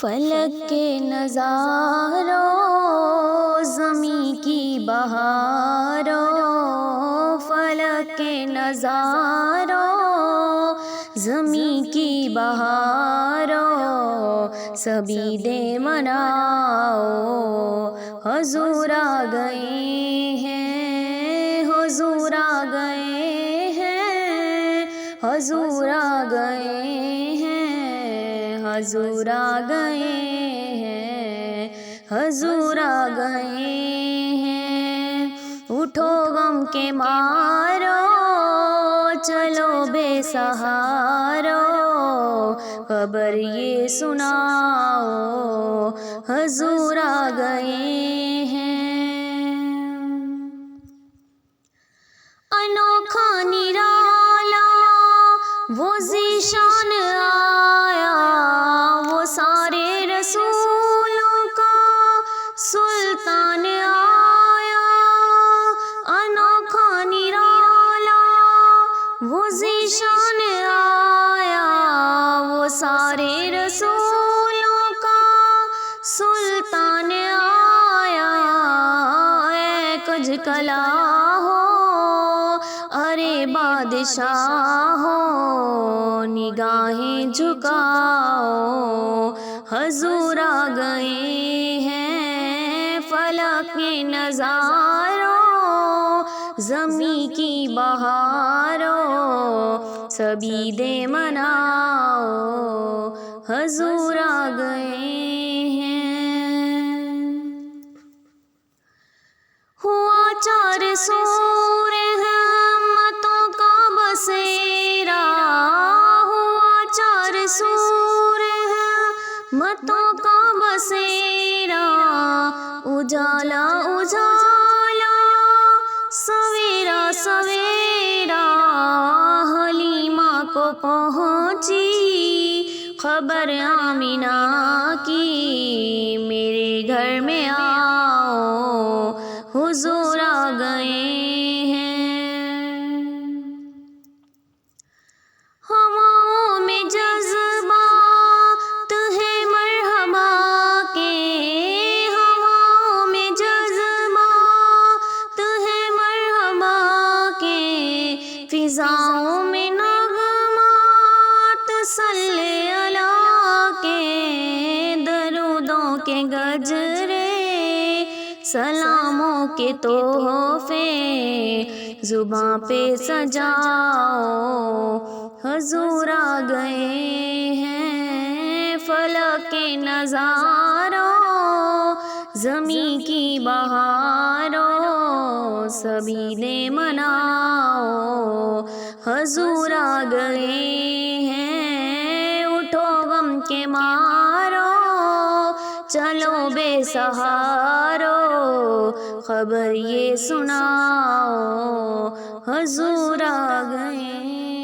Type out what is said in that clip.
فلک کے نظاروں، زمیں کی بہاروں، فلک کے نظاروں، زمیں کی بہاروں، سبھی دے مناؤ، حضور آ گئے ہیں، حضور آ گئے ہیں، حضور آ گئے ہیں، حضور آ گئے ہیں، حضور آ گئے ہیں۔ اٹھو غم کے مارو، چلو بے سہارو، خبر یہ سناؤ، حضور آ گئے ہیں۔ انوکھا نرالا وہ ذیشان آیا، وہ سارے رسولوں کا سلطان آیا۔ انوکھا نرالا وہ ذیشان آیا، وہ سارے رسولوں کا سلطان آیا۔ اے کج کلا ہو، ارے بادشاہ ہو، نگاہیں جھکاؤ، حضور آ گئے ہیں۔ فلک کے نظاروں، زمیں کی بہاروں، سبھی دے مناؤ، حضور آ گئے ہیں۔ ہوا چار سور ہمتوں کا بسیرا، ہوا چار سور ہمتوں کا بسیرا، اجالا اجالا سویرا سویرا، حلیمہ کو پہنچی خبر آمنہ کی، میرے گھر میں آؤ، حضور آ گئے ہیں۔ ہواؤں میں جذبات ہے مرحبا کے، ہواؤں میں جذبات ہے مرحبا کے، فضاؤں میں نغمات صلی اللہ کے، درودوں کے گجرے، سلاموں کے تحفے، زباں پہ سجاؤ، حضور آ گئے ہیں۔ فلک کے نظاروں، زمیں کی بہاروں، سبھی دے مناؤ، حضور آ گئے ہیں۔ اٹھو غم کے مارو، چلو بے سہارو، خبر یہ سناؤ، حضور آ گئے۔